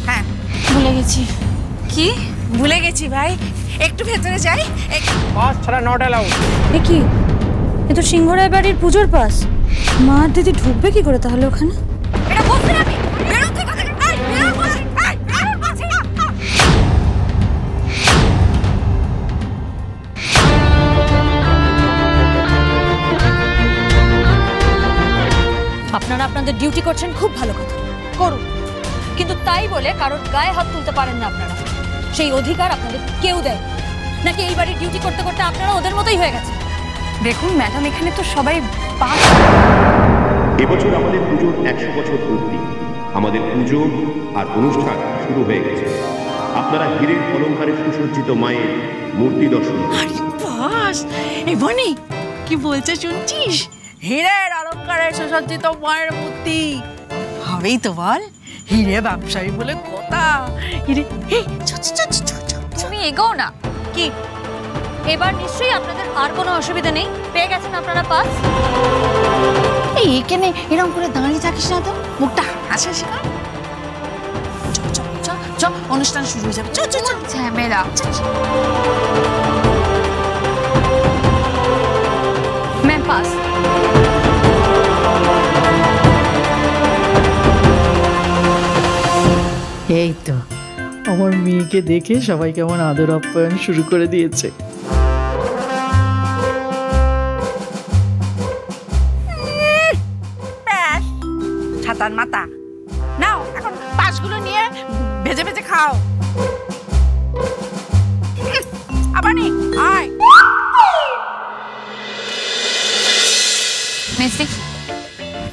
হ্যাঁ ভুলে গেছি। কি ভুলে গেছি ভাই? একটু ভেতরে যাই। পাস ছাড়া নট অ্যালাউড। এ কি? এ তো সিংহরায় বাড়ির পুজোর পাস। মা আর দিদি ঢুকবে কি করে তাহলে ওখানে? এটা বলতে আমি বেরো থেকে থেকে এই বেরো বলছি এই বেরো বলছি। আপনারা আপনাদের ডিউটি করছেন, খুব ভালো কথা, করুন। কিন্তু তাই বলে কারোর গায়ে হাত তুলতে পারেন না আপনারা। সেই অধিকার আপনাদের কেউ দেয় নাকি? এই বাড়ির ডিউটি করতে করতে আপনারা ওদের মতোই হয়ে গেছে। দেখুন ম্যাডাম, এখানে তো সবাই পাস। এবছর আমাদের পুজোর 100 বছর পূর্তি। আমাদের পুজো আর অনুষ্ঠান শুরু হয়ে গেছে। আপনারা হীরের অলঙ্কারে সুসজ্জিত মায়ের মূর্তি দর্শন। আরে বাস, এমনি কি বলছে শুনছিস? হীরের অলঙ্কারে সুসজ্জিত মায়ের মূর্তি হবেই তো বল। হীরে ব্যবসায়ী বলে কথা। হীরে তুমি এগোও না। কি এবার নিশ্চয়ই আপনাদের আর কোনো অসুবিধা নেই? পেয়ে গেছেন আপনারা পাস? এই এখানে এরকম করে দাঁড়িয়ে থাকিস না তো, মুখটা হাসি হাসি কর। চ অনুষ্ঠান শুরু হয়ে যাবে। চ চ চ ঝামেলা। Ma'am pass. এই তো আমার মেয়েকে দেখে সবাই কেমন আদর আপ্যায়ন শুরু করে দিয়েছে। ছাতার মাথা নাও, এখন পাশগুলো নিয়ে ভেজে ভেজে খাও। আবার নি আয় মিষ্টি।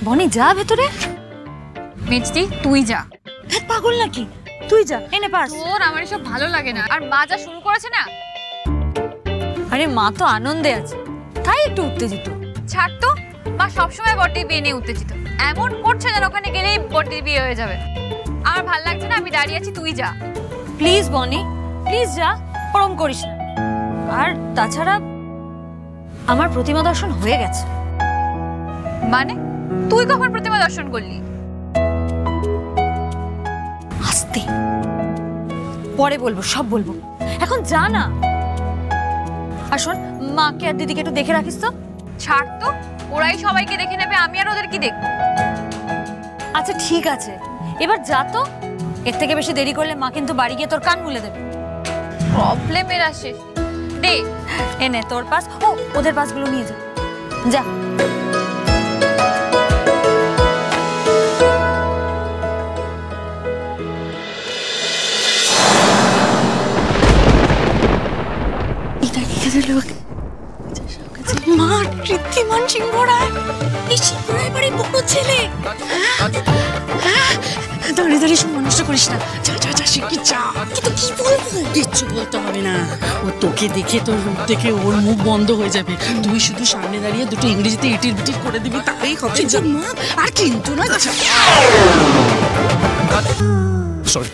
বনি যা ভেতরে। মিষ্টি তুই যা। পাগল নাকি? তুই যা, এনে পাস। তোর আমার এসব ভালো লাগে না। আর মা যা শুরু করেছে না। আরে মা তো আনন্দে আছে, তাই একটু উত্তেজিত। ছাড় তো, মা সবসময় বটির বিয়ে নিয়ে উত্তেজিত। এমন করছে যেন ওখানে গেলেই বটির বিয়ে হয়ে যাবে। আমার ভাল লাগছে না, আমি দাঁড়িয়ে আছি, তুই যা। প্লিজ বনি, প্লিজ যা, ওরম করিস না। আর তাছাড়া আমার প্রতিমা দর্শন হয়ে গেছে। মানে তুই কখন প্রতিমা দর্শন করলি? আস্তে, পরে বলবো, সব বলবো, এখন যা না। আর শোন, মাকে আর দিদিকে একটু দেখে রাখিস তো। ছাড় তো, ওরাই সবাইকে দেখে নেবে, আমি আর ওদের কি দেখবো? আচ্ছা ঠিক আছে, এবার যা তো। এর থেকে বেশি দেরি করলে মা কিন্তু বাড়ি গিয়ে তোর কান মুলে দেবে। প্রবলেমের আসে দে। এনে তোর পাস, ও ওদের পাসগুলো নিয়ে যা। যা। মা কৃত্রিমান সিংহরায়, এই সিংহরায় বাড়ির বড় ছেলে। দাঁড়িয়ে দাঁড়িয়ে সব মানুষটা করিস না। যা যা যা শিখি যা। কিন্তু কি বলবো? কিচ্ছু বলতে হবে না। ও তোকে দেখে, তোর রূপ দেখে ওর মুখ বন্ধ হয়ে যাবে। তুই শুধু সামনে দাঁড়িয়ে দুটো ইংরেজিতে ইটির বিটির করে দিবি, তাতেই হবে। মা আর কিন্তু না। সরি।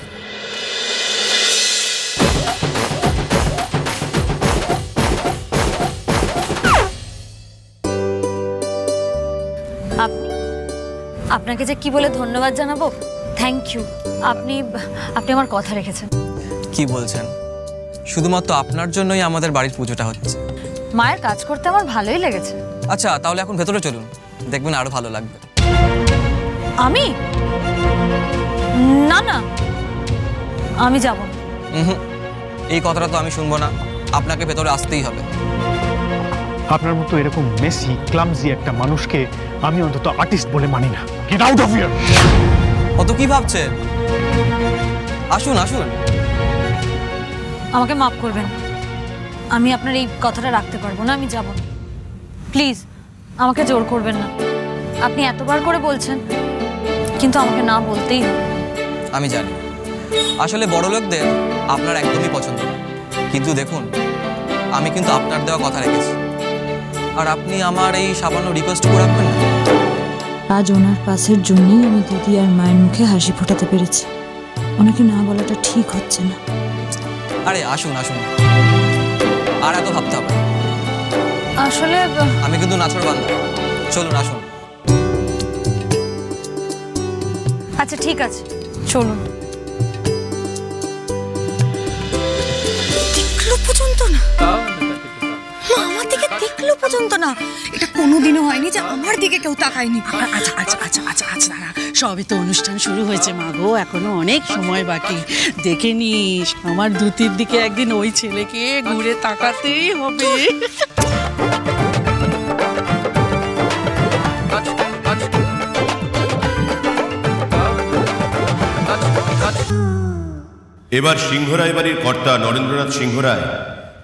আপনাকে যে কি বলে ধন্যবাদ জানাবো। Thank you. আপনি আমার কথা রেখেছেন। কি বলছেন? শুধুমাত্র আপনার জন্যই আমাদের বাড়ির পুজোটা হচ্ছে। মায়ের কাজ করতে আমার ভালোই লেগেছে। আচ্ছা তাহলে এখন ভেতরে চলুন, দেখবেন আরো ভালো লাগবে। আমি না না, আমি যাব না। এই কথাটা তো আমি শুনবো না, আপনাকে ভেতরে আসতেই হবে। আপনার মতো এরকম মেসি ক্লামজি একটা মানুষকে আমি অন্তত আর্টিস্ট বলে মানি না। Get out of here. অত কি ভাবছেন? আসুন আসুন। আমাকে মাফ করবেন, আমি আপনার এই কথাটা রাখতে পারবো না। আমি যাব না, প্লিজ আমাকে জোর করবেন না। আপনি এতবার করে বলছেন, কিন্তু আমাকে না বলতেই হবে। আমি জানি আসলে বড় লোকদের আপনার একদমই পছন্দ না, কিন্তু দেখুন আমি কিন্তু আপনার দেওয়া কথা রেখেছি। আর আপনি আমার এই সামান্য রিকোয়েস্টটুকু রাখবেন না? আজ ওনার পাসের জন্যই আমি দিদি আর মায়ের মুখে হাসি ফোটাতে পেরেছি। ওনাকে না বলাটা ঠিক হচ্ছে না। আরে আসুন আসুন, আর এত ভাবতে হবে। আসলে আমি কিন্তু নাছর বান্দা। চলুন আসুন। আচ্ছা ঠিক আছে, চলুন। দেখলো পর্যন্ত না, আমার দিকে দেখলো পর্যন্ত না। এটা কোনোদিনও হয়নি যে আমার দিকে কেউ তাকায়নি। আচ্ছা আচ্ছা আচ্ছা আচ্ছা আচ্ছা না, সবই তো অনুষ্ঠান শুরু হয়েছে মা গো, এখনো অনেক সময় বাকি। দেখে নিস, আমার দুতির দিকে একদিন ওই ছেলেকে ঘুরে তাকাতেই হবে। এবার সিংহরায় বাড়ির কর্তা নরেন্দ্রনাথ সিংহরায়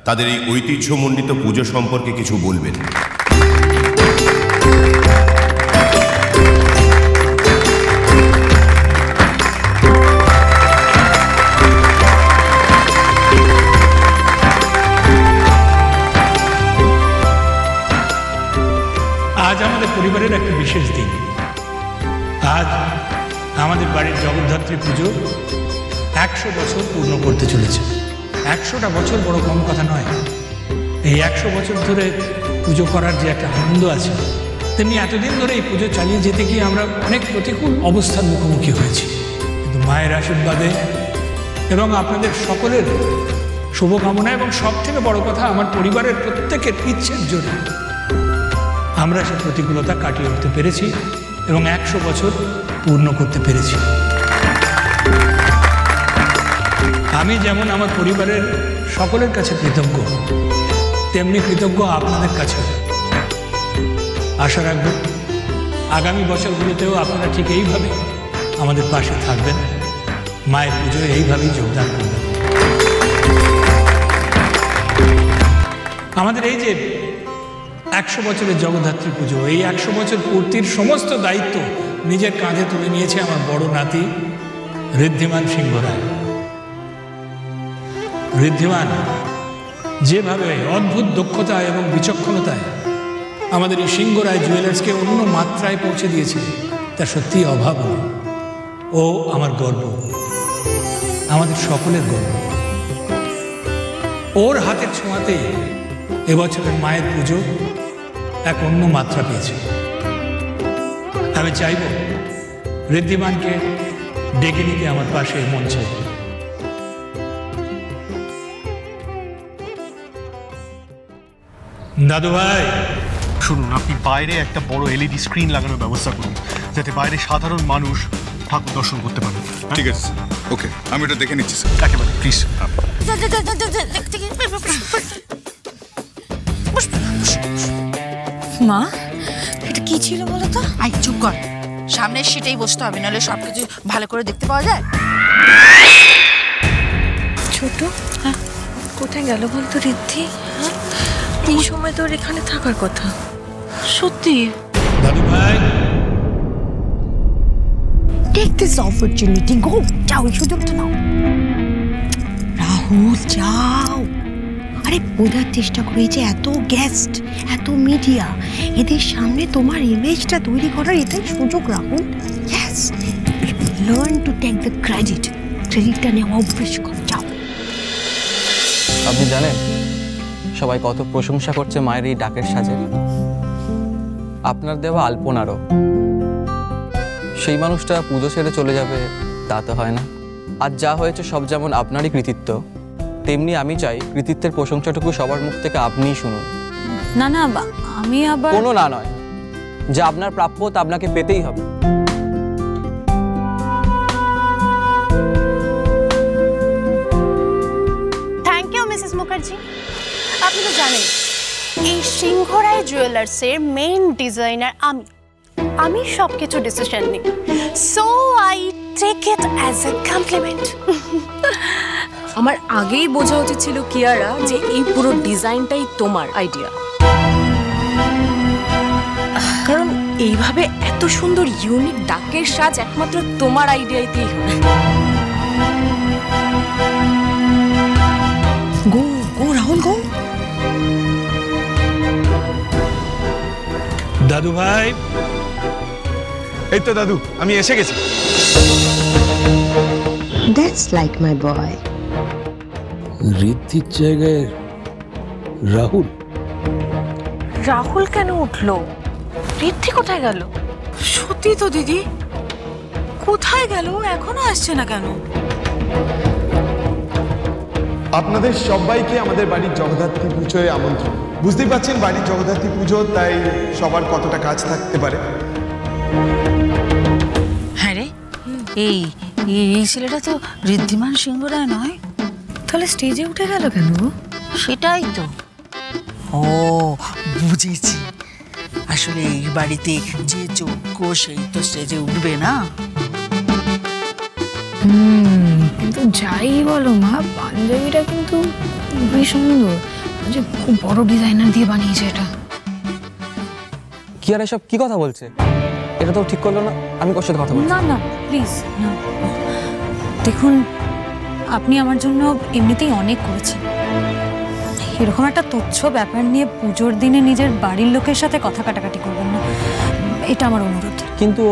তাদের এই ঐতিহ্যমণ্ডিত পুজো সম্পর্কে কিছু বলবেন। আজ আমাদের পরিবারের একটা বিশেষ দিন। আজ আমাদের বাড়ির জগদ্ধাত্রী পুজো 100 বছর পূর্ণ করতে চলেছে। 100টা বছর বড় কম কথা নয়। এই 100 বছর ধরে পুজো করার যে একটা আনন্দ আছে, তেমনি এতদিন ধরে এই পুজো চালিয়ে যেতে গিয়ে আমরা অনেক প্রতিকূল অবস্থার মুখোমুখি হয়েছি, কিন্তু মায়ের আশীর্বাদে এবং আপনাদের সকলের শুভকামনা এবং সব থেকে বড় কথা আমার পরিবারের প্রত্যেকের ইচ্ছের জন্য আমরা সে প্রতিকূলতা কাটিয়ে উঠতে পেরেছি এবং 100 বছর পূর্ণ করতে পেরেছি। আমি যেমন আমার পরিবারের সকলের কাছে কৃতজ্ঞ, তেমনি কৃতজ্ঞ আপনাদের কাছে। আশা রাখব আগামী বছরগুলোতেও আপনারা ঠিক এইভাবে আমাদের পাশে থাকবেন, মায়ের পুজোয় এইভাবেই যোগদান করবেন। আমাদের এই যে 100 বছরের জগদ্ধাত্রী পুজো, এই 100 বছর পূর্তির সমস্ত দায়িত্ব নিজের কাঁধে তুলে নিয়েছে আমার বড় নাতি ঋদ্ধিমান সিংহরায়। ঋদ্ধিমান যেভাবে অদ্ভুত দক্ষতা এবং বিচক্ষণতায় আমাদের এই সিংহরায় জুয়েলার্সকে অন্য মাত্রায় পৌঁছে দিয়েছে, তা সত্যিই অভাব নয়। ও আমার গর্ব, আমাদের সকলের গর্ব। ওর হাতের ছোঁয়াতে এবছরের মায়ের পুজো এক অন্য মাত্রা পেয়েছে। আমি চাইব ঋদ্ধিমানকে ডেকে নিতে আমার পাশে মঞ্চে। দাদু ভাই শুনুন, আপনি বাইরে একটা বড় এলইডি স্ক্রিন লাগানোর ব্যবস্থা করুন, যাতে বাইরে সাধারণ মানুষ ঠাকুর দর্শন করতে পারে। ঠিক আছে, ওকে, আমি এটা দেখে নিচ্ছি স্যার। একেবারে প্লিজ। মা, এটা কি ছিল বলো তো? আই চুপ কর, সামনের সিটেই বসতে হবে, নাহলে সবকিছু ভালো করে দেখতে পাওয়া যায়। ছোট, হ্যাঁ কোথায় গেল বলতো ঋদ্ধি? হ্যাঁ এই সময় তোর এখানে থাকার কথা। সত্যি দাদু ভাই, টেক দিস অপরচুনিটি, গো, যাও, এই সুযোগটা নাও। রাহুল যাও। আরে বোঝার চেষ্টা করে, যে এত গেস্ট, এত মিডিয়া, এদের সামনে তোমার ইমেজটা তৈরি করার এটাই সুযোগ Rahul. Yes, learn to take the credit. ক্রেডিটটা নেওয়া অভ্যেস করো, যাও। আপনি জানেন সবাই কত প্রশংসা করছে মায়ের এই ডাকের সাজে, আপনার দেওয়া আলপনারও। সেই মানুষটা পুজো ছেড়ে চলে যাবে তা তো হয় না। আজ যা হয়েছে সব যেমন আপনারই কৃতিত্ব, তেমনি আমি চাই কৃতিত্বের প্রশংসাটুকু সবার মুখ থেকে আপনিই শুনুন। না না, আমি আবার কোনো না নয়, যা আপনার প্রাপ্য তা আপনাকে পেতেই হবে। Thank you Mrs Mukherjee. আপনি তো জানেন এই সিংহরায় জুয়েলার্সের মেইন ডিজাইনার আমি সব কিছু ডিসিশন নিই, so I take it as a compliment. আমার আগেই বোঝা উচিত ছিল কিয়ারা যে এই পুরো ডিজাইনটাই তোমার আইডিয়া, কারণ এইভাবে এত সুন্দর ইউনিক ডাকের সাজ একমাত্র তোমার আইডিয়াতেই হবে। গো গো রাহুল, গো। দাদু ভাই, এই তো দাদু, আমি এসে গেছি। That's like my boy. ঋদ্ধির জায়গায় রাহুল? রাহুল কেন উঠলো? ঋদ্ধি কোথায় গেল? সত্যি তো দিদি, কোথায় গেল? এখনো আসছে না কেন? আপনাদের সবাইকে আমাদের বাড়ির জগদ্ধাত্রী পুজোয় আমন্ত্রণ। বুঝতেই পারছেন বাড়ির জগদ্ধাত্রী পুজো, তাই সবার কতটা কাজ থাকতে পারে। হ্যাঁ রে, এই এই ছেলেটা তো ঋদ্ধিমান সিংহ রায় নয়, তাহলে স্টেজে উঠে গেল কেন? সেটাই তো। ও বুঝেছি, আসলে এই বাড়িতে যে যোগ্য সেই তো স্টেজে উঠবে না। কিন্তু যাই বলো মা, পাঞ্জাবিটা কিন্তু খুবই সুন্দর, যে খুব বড় ডিজাইনার দিয়ে বানিয়েছে এটা। কি আর এসব কি কথা বলছে? এটা তো ঠিক করলো না। আমি ওর সাথে কথা বলছি। না না প্লিজ না। দেখুন, আপনি আমার জন্য এমনিতেই অনেক করেছেন, এরকম একটা তুচ্ছ ব্যাপার নিয়ে পুজোর দিনে নিজের বাড়ির লোকের সাথে কথা কাটাকাটি করবেন না, এটা আমার অনুরোধ। কিন্তু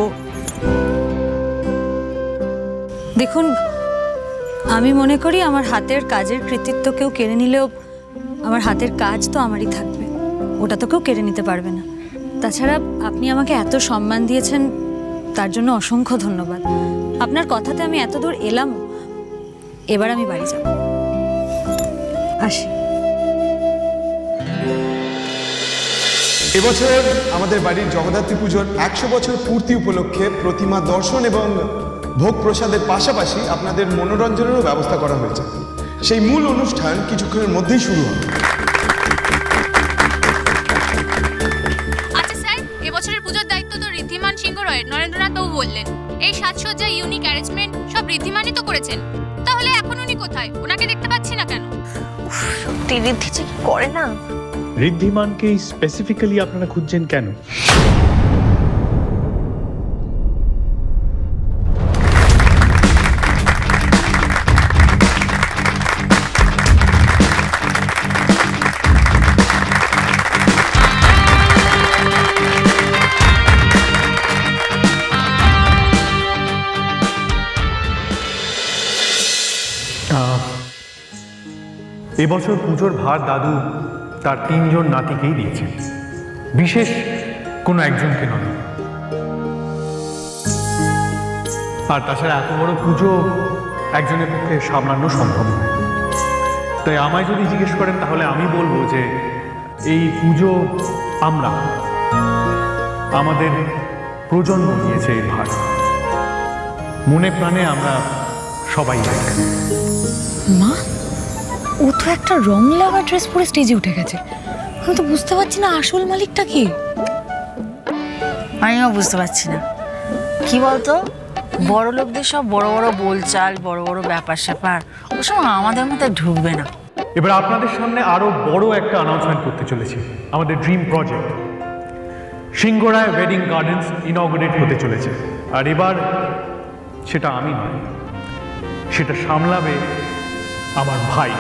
দেখুন, আমি মনে করি আমার হাতের কাজের কৃতিত্ব কেউ কেড়ে নিলেও আমার হাতের কাজ তো আমারই থাকবে, ওটা তো কেউ কেড়ে নিতে পারবে না। তাছাড়া আপনি আমাকে এত সম্মান দিয়েছেন, তার জন্য অসংখ্য ধন্যবাদ। আপনার কথাতে আমি এত দূর এলাম, এবার আমি বাড়ি যাব, আসি। এবছর আমাদের বাড়ির জগদ্ধাত্রী পুজোর 100 বছর পূর্তি উপলক্ষে প্রতিমা দর্শন এবং ভোগ প্রসাদের পাশাপাশি আপনাদের মনোরঞ্জনেরও ব্যবস্থা করা হয়েছে। সেই মূল অনুষ্ঠান কিছুক্ষণের মধ্যেই শুরু হবে। আচ্ছা স্যার, এবছরের পুজোর দায়িত্ব তো ঋদ্ধিমান সিংহ রয়ের। নরেন্দ্রনাথ বাবু বললেন এই সাজসজ্জা, ইউনিক অ্যারেঞ্জমেন্ট সব ঋদ্ধিমানই তো করেছেন। তাহলে এখন উনি কোথায়? ওনাকে দেখতে পাচ্ছি না কেন? সত্যি ঋদ্ধি যে কি করে না। ঋদ্ধিমানকে স্পেসিফিক্যালি আপনারা খুঁজছেন কেন? এবছর পুজোর ভার দাদু তার 3 জন নাতিকেই দিয়েছেন, বিশেষ কোনো একজনকে নয়। আর তাছাড়া এত বড় পুজো একজনের পক্ষে সামলানো সম্ভব নয়। তাই আমায় যদি জিজ্ঞেস করেন তাহলে আমি বলবো যে এই পুজো আমাদের প্রজন্ম নিয়েছে এই ভার। মনে প্রাণে আমরা সবাই এক। মা, ও তো একটা রং লাগা ড্রেস পরে স্টেজে উঠে গেছে, আমি তো বুঝতে পারছি না আসল মালিকটা কি। আমিও বুঝতে পারছি না। কি বলতো, বড় লোকদের সব বড় বড় বলচাল, বড় বড় ব্যাপার স্যাপার ওসব আমাদের মধ্যে ঢুকবে না। এবার আপনাদের সামনে আরো বড় একটা অ্যানাউন্সমেন্ট করতে চলেছি। আমাদের ড্রিম প্রজেক্ট সিংহ রায় ওয়েডিং গার্ডেন্স ইনঅগুরেট হতে চলেছে। আর এবার সেটা আমি নয়, সেটা সামলাবে আমার ভাই।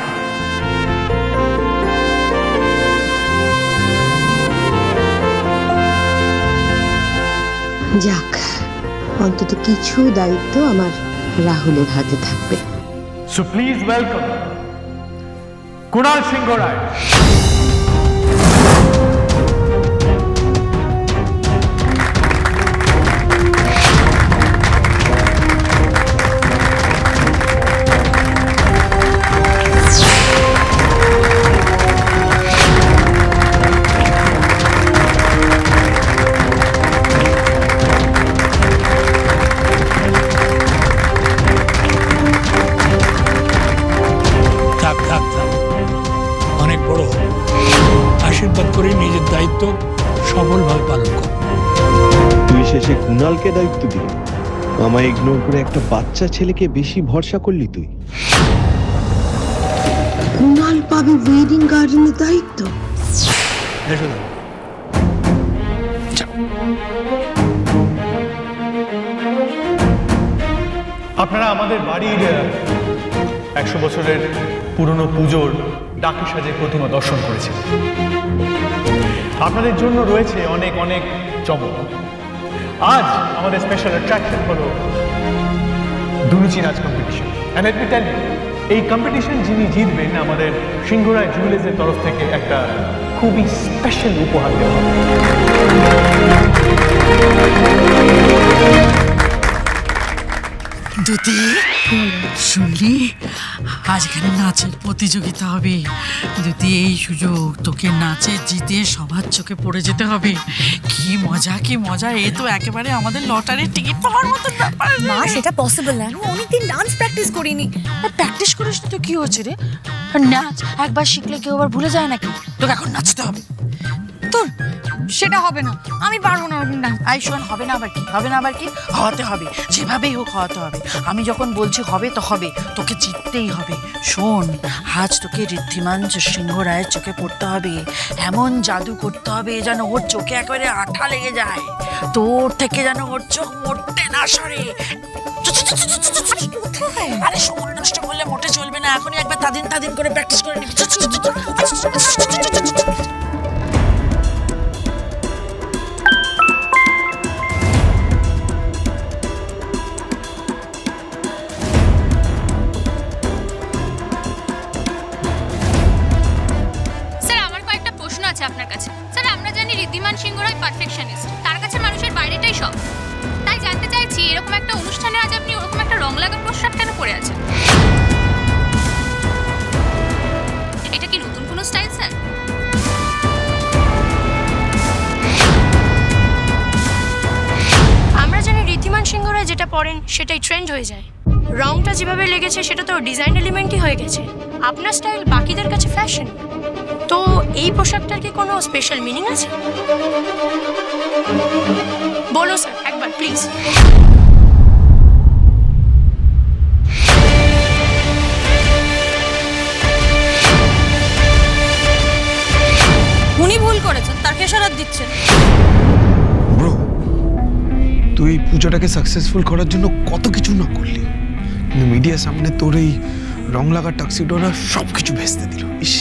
যাক, অন্তত কিছু দায়িত্ব আমার রাহুলের হাতে থাকবে। সো প্লিজ ওয়েলকাম কুণাল সিংহ রায়। অনেক বড় হবে, আশীর্বাদ করে নিজের দায়িত্ব সফলভাবে পালন কর। তুই শেষে কুণালকে দায়িত্ব দিলি, আমায় ইগনোর করে একটা বাচ্চা ছেলেকে বেশি ভরসা করলি তুই। কুণাল পাবে ওয়েডিং গার্ডেনের দায়িত্ব। আপনারা আমাদের বাড়ির 100 বছরের পুরনো পুজোর ডাকি সাজে প্রতিমা দর্শন করেছেন। আপনাদের জন্য রয়েছে অনেক অনেক চমক। আজ আমাদের স্পেশাল অ্যাট্রাকশন হলো দুলুচি নাচ competition. And let me tell you, এই কম্পিটিশন যিনি জিতবেন আমাদের সিংহ রায় জুয়েলার্সের তরফ থেকে একটা খুবই স্পেশাল উপহার দেওয়া হবে। দুতি, শুনলি আজ এখানে নাচের প্রতিযোগিতা হবে। দুতি, এই সুযোগ, তোকে নাচে জিতে সবার চোখে পড়ে যেতে হবে। কি মজা, কি মজা! এ তো একেবারে আমাদের লটারির টিকিট পাওয়ার মতো ব্যাপার। না, সেটা পসিবল না। আমি অনেকদিন ডান্স প্র্যাকটিস করিনি। প্র্যাকটিস করিস তো কি হচ্ছে রে? নাচ একবার শিখলে কেউ আবার ভুলে যায় নাকি? তোকে এখন নাচতে হবে। তোর সেটা হবে না, আমি পারবো না। আই শোন, হবে না আবার কি? হবে না আবার কি? হওয়াতে হবে, যেভাবেই হোক হওয়াতে হবে। আমি যখন বলছি হবে তো হবে, তোকে জিততেই হবে। শোন, আজ তোকে ঋদ্ধিমান সিংহ রায়ের চোখে পড়তে হবে। এমন জাদু করতে হবে যেন ওর চোখে একেবারে আঠা লেগে যায়, তোর থেকে যেন ওর চোখ মরতে না সরে। আরে সময় নষ্ট করলে মোটে চলবে না, এখনই একবার তাদিন তাদিন করে প্র্যাকটিস করে নিবি। আপনার কাছে স্যার, আমরা জানি ঋদ্ধিমান সিংহ রায় পারফেকশনিস্ট, তার কাছে মানুষের বাইরেটাই সব। তাই জানতে চাইছি, এরকম একটা অনুষ্ঠানে আজ আপনি ওরকম একটা রং লাগা পোশাক কেন পরে আছেন? এটা কি নতুন কোনো স্টাইল স্যার? আমরা জানি ঋদ্ধিমান সিংহ রায় যেটা পরেন সেটাই ট্রেন্ড হয়ে যায়। রংটা যেভাবে লেগেছে সেটা তো ডিজাইন এলিমেন্টই হয়ে গেছে। আপনার স্টাইল বাকিদের কাছে ফ্যাশন, তো এই পোশাকটার কি কোনো স্পেশাল মিনিং আছে? বলো স্যার একবার প্লিজ। উনি ভুল করেছেন, তার খেসারত দিচ্ছেন। ব্রো, তুই এই পুজোটাকে সাকসেসফুল করার জন্য কত কিছু না করলি, কিন্তু মিডিয়ার সামনে তোর এই রং লাগা টাক্সিডোরা সব কিছু ভেস্তে দিল। ইস,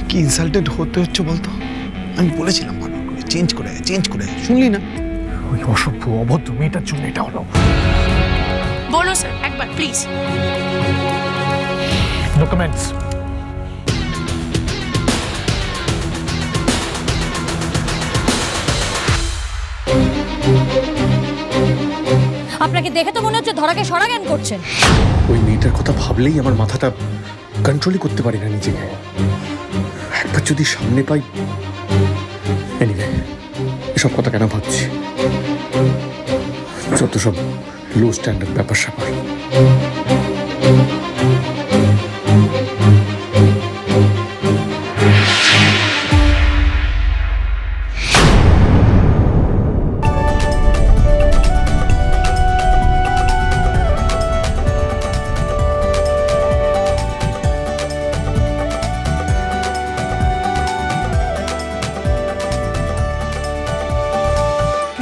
কি ইনসাল্টেড হতে হচ্ছে বলতো। আমি বলেছিলাম ভালো করে চেঞ্জ করে শুনলি না? ওই অসভ্য অভদ্র মেয়েটার জন্য এটা হলো। বলো স্যার একবার প্লিজ। No comments. আপনাকে দেখে তো মনে হচ্ছে ধরাকে সরা জ্ঞান করছেন। ওই মেয়েটার কথা ভাবলেই আমার মাথাটা কন্ট্রোলই করতে পারি না নিজেকে। একবার যদি সামনে পাই। এনিওয়ে, এসব কথা কেন ভাবছি? যত সব লো স্ট্যান্ডার্ড ব্যাপার স্যাপার।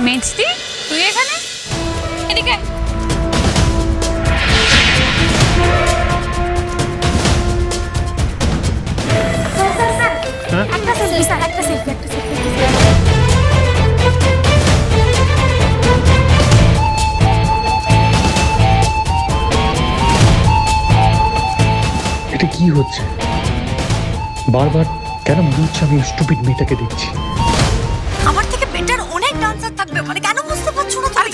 মেজদি, তুই এখানে? এদিকে। একটা সেলফি স্যার, একটা সেলফি। এটা কি হচ্ছে? বারবার কেন মনে হচ্ছে আমি স্টুপিড মেয়েটাকে দেখছি? আমার থেকে বেটার অনেক ডান্সার থাকবে, মানে কেন বুঝতে পারছো না? আরে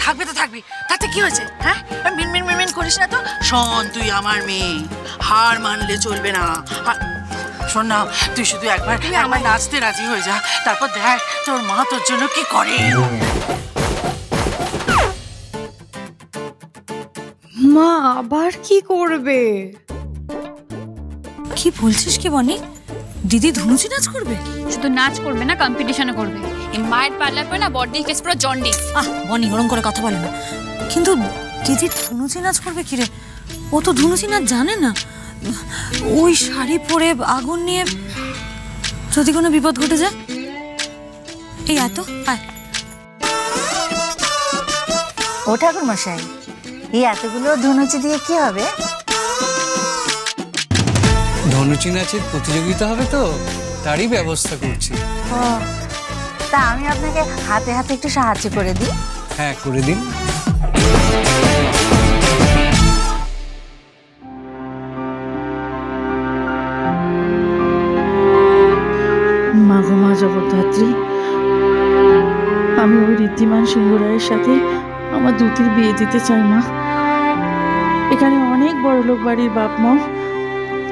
থাকবে তো থাকবে, তাতে কি হয়েছে? হ্যাঁ, মিনমিন করিস না তো। শোন, তুই আমার মেয়ে, হার মানলে চলবে না। শোন না, তুই শুধু একবার আমার নাচতে রাজি হয়ে যা, তারপর দেখ তোর মা তোর জন্য কি করে। মা আবার কি করবে? কি বলছিস কি বনি? দিদি ধনুচি নাচ করবে? শুধু নাচ করবে না, কম্পিটিশনও করবে। এই মায়ের পার্লার করে না বডি কেস পুরো জন্ডিস। বনি ওরম করে কথা বলে না। কিন্তু দিদি ধনুচি নাচ করবে কি রে? ও তো ধনুচি নাচ জানে না। ওই শাড়ি পরে আগুন নিয়ে যদি কোনো বিপদ ঘটে যায়। এই এত আয়। ও ঠাকুর মশাই, এই এতগুলো ধনুচি দিয়ে কি হবে? ধনুচি নাচের প্রতিযোগিতা হবে তো, তারই ব্যবস্থা করছি। ও, তা আমি আপনাকে হাতে হাতে একটু সাহায্য করে দিই। হ্যাঁ, করে দিন। মাগো মা জগদ্ধাত্রী, আমি ওই ঋদ্ধিমান সিংহ রায়ের সাথে আমার দুটির বিয়ে দিতে চাই মা। এখানে অনেক বড়লোক বাড়ির বাপ মা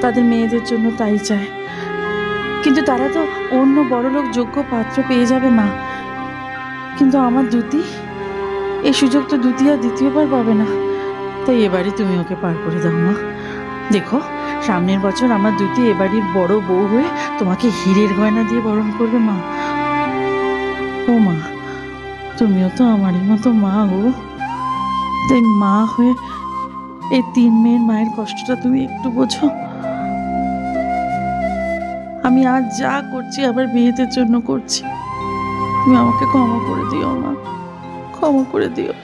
তাদের মেয়েদের জন্য তাই চায়, কিন্তু তারা তো অন্য বড়লোক যোগ্য পাত্র পেয়ে যাবে মা। কিন্তু আমার দুটি এই সুযোগ তো দুটি আর দ্বিতীয়বার পাবে না, তাই এবারে তুমি ওকে পার করে দাও মা। দেখো সামনের বছর আমার দুটি এবাড়ির বড় বউ হয়ে তোমাকে হীরের গয়না দিয়ে বরণ করবে মা। ও মা, তুমিও তো আমারই মতো মা গো, তাই মা হয়ে এই তিন মেয়ের মায়ের কষ্টটা তুমি একটু বোঝো। আমি আজ যা করছি আবার বিয়েদের জন্য করছি, তুমি আমাকে ক্ষমা করে দিও মা, ক্ষমা করে দিও।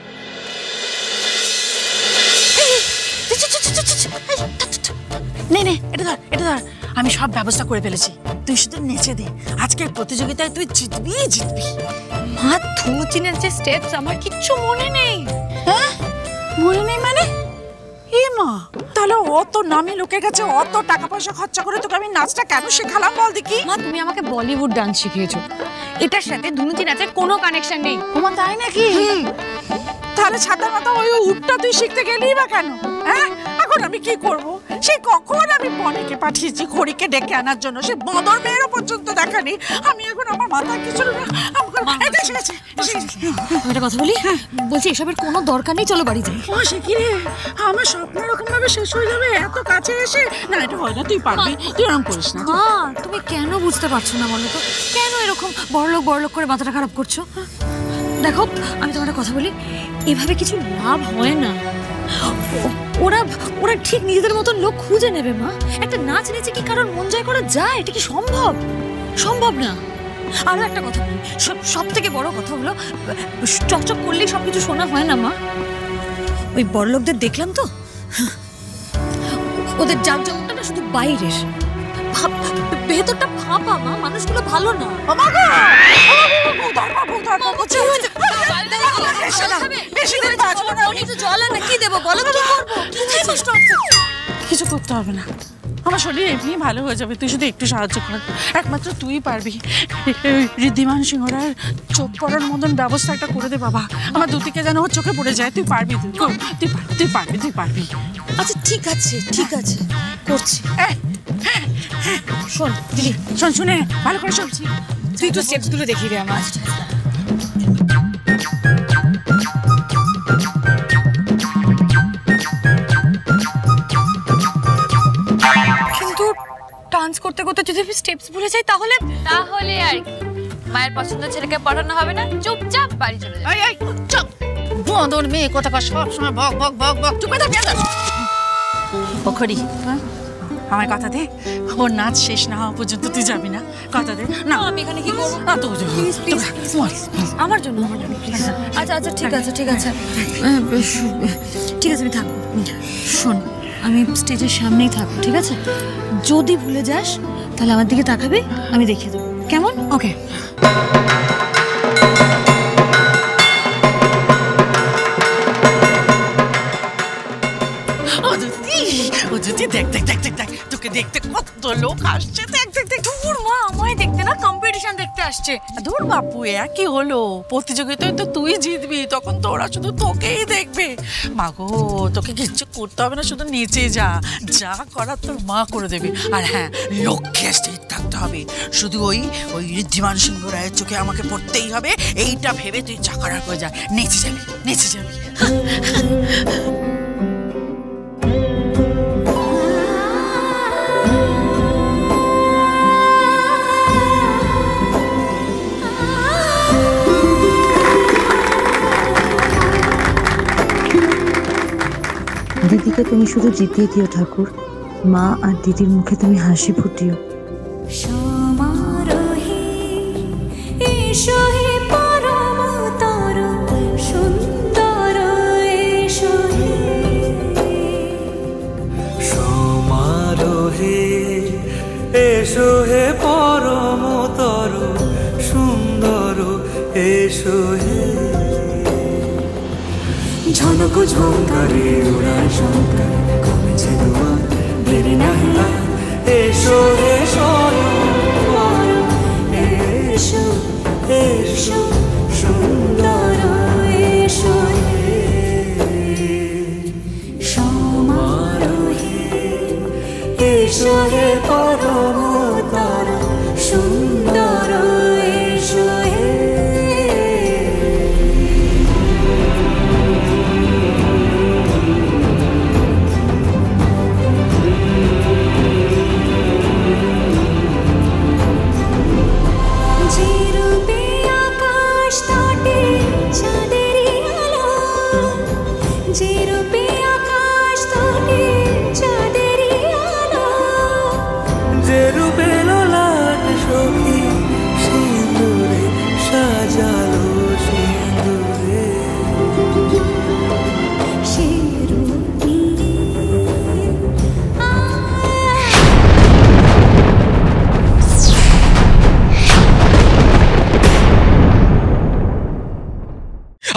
নে নে, এটা ধর, এটা ধর, আমি সব ব্যবস্থা করে ফেলেছি, তুই শুধু নেচে দে। আজকের প্রতিযোগিতায় তুই জিতবি জিতবি। মা ধুনুচিনের যে স্টেপস আমার কিচ্ছু মনে নেই। হ্যাঁ মনে নেই মানে? এ মা, তাহলে অত নামি লোকের কাছে অত টাকা পয়সা খরচা করে তোকে আমি নাচটা কেন শেখালাম বল দেখি? মা তুমি আমাকে বলিউড ডান্স শিখিয়েছো, এটার সাথে ধুনুচি নাচের কোনো কানেকশন নেই। ওমা তাই নাকি? তাহলে ছাতা মাথা ওই উঠটা তুই শিখতে গেলি বা কেন? হ্যাঁ এখন আমি কি করব? সেই কখন আমি বনেকে পাঠিয়েছি খড়িকে ডেকে আনার জন্য, সে বদর মেয়েরও পর্যন্ত দেখানি। আমি এখন আমার মাথা কিছু না। একটা কথা বলি, বলছি এসবের কোনো দরকার নেই, চলো বাড়ি যাই। ও সে কি রে, আমার স্বপ্ন এরকম ভাবে শেষ হয়ে যাবে এত কাছে এসে? না এটা হয় না, তুই পারবি, তুই এরকম করিস না। মা তুমি কেন বুঝতে পারছো না বলো তো, কেন এরকম বড়লোক বড়লোক করে মাথাটা খারাপ করছো? দেখো আমি তোমার কথা বলি, এভাবে কিছু লাভ হয় না। ওরা ওরা ঠিক নিজেদের মতন লোক খুঁজে নেবে মা। একটা নাচ নেচে কি কারোর মন জয় করা যায়? এটা কি সম্ভব? সম্ভব না। আরো একটা কথা বলি, সব থেকে বড় কথা হলো চকচক করলেই সবকিছু শোনা হয় না মা। ওই বড়লোকদের দেখলাম তো, ওদের জাঁকজমকটা না শুধু বাইরের, ভেতরটা ফাঁপা মা, মানুষগুলো ভালো না। কিছু করতে হবে না, আমার শরীর এমনি ভালো হয়ে যাবে, তুই শুধু একটু সাহায্য কর, একমাত্র তুই পারবি। ঋদ্ধিমান সিংহ রায়ের চোখ পড়ার মতন ব্যবস্থা একটা করে দে বাবা, আমার দুটিকে যেন ওর চোখে পড়ে যায়। তুই পারবি, তুই পারবি। আচ্ছা ঠিক আছে ঠিক আছে, করছি। শোন দিদি, শোন, শুনে ভালো করে শুনছি, তুই তো স্টেপসগুলো দেখিয়ে দে আমার। কিন্তু ডান্স করতে করতে যদি আমি স্টেপস ভুলে যাই তাহলে? তাহলে আর কি, মায়ের পছন্দের ছেলেকে পড়ানো হবে না, চুপচাপ বাড়ি চলে যাবে। চুপ, বদর মেয়ে কোথাকার, সব সময় বক বক বক বক। চুপ করে থাক। খড়ি, আমার কথা দে, ওর নাচ শেষ না হওয়া পর্যন্ত তুই যাবি না, কথা দে। না আমি এখানে কি করবো? না তো আমার জন্য প্লিজ। আচ্ছা আচ্ছা ঠিক আছে ঠিক আছে ঠিক আছে, আমি থাকবো। শোন আমি স্টেজের সামনেই থাকবো, ঠিক আছে? যদি ভুলে যাস তাহলে আমার দিকে তাকাবি, আমি দেখিয়ে দেবো, কেমন? ওকে। দেখ দেখ দেখ দেখ দেখ, তোকে দেখতে কত লোক আসছে, দেখ দেখ দেখ। দূর মা, আমায় দেখতে না কম্পিটিশন দেখতে আসছে। দূর বাপু, কি হলো, প্রতিযোগিতায় তো তুই জিতবি, তখন তো ওরা শুধু তোকেই দেখবে। মাগো তোকে কিচ্ছু করতে হবে না, শুধু নিচে যা, যা করার তোর মা করে দেবে। আর হ্যাঁ, লক্ষ্যে স্থির থাকতে হবে, শুধু ওই ঋদ্ধিমান সিংহ রায়ের চোখে আমাকে পড়তেই হবে, এইটা ভেবে তুই যা করার করে যা, নেচে যাবি নেচে যাবি। দিদিকে তুমি শুধু জিতিয়ে দিও ঠাকুর, মা আর দিদির মুখে তুমি হাসি ফুটিও। এসো হে পরমতর সুন্দর, এসো হে ঝনক ঝঙ্কারে উড়ার শঙ্কার, কমেছে দুয়ার দেরি নাহি আর, এসো হে স্বয়ং, এসো এসো সুন্দর, এসো হে এসো হে পরমতর সুন্দর এসো হে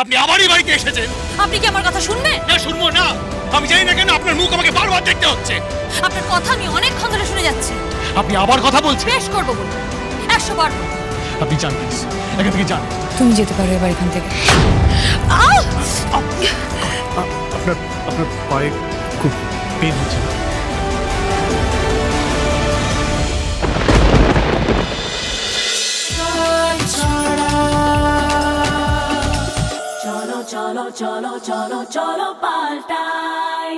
আপনি আবারই বাড়িতে এসেছেন। আপনি কি আমার কথা শুনবেন? না, শুনবো না। আমি জানি না কেন আপনার মুখ আমাকে বারবার দেখতে হচ্ছে। আপনার কথা আমি অনেকক্ষণ ধরে শুনে যাচ্ছি। আপনি আবার কথা বলছেন? বেশ করবো বলবো, 100 বার। আপনি যান প্লিজ, এখান থেকে যান। তুমি যেতে পারো এবার এখান থেকে। আপনার পায়ে খুব পেন হচ্ছে। চলো চলো চলো চলো চলো পাল্টাই।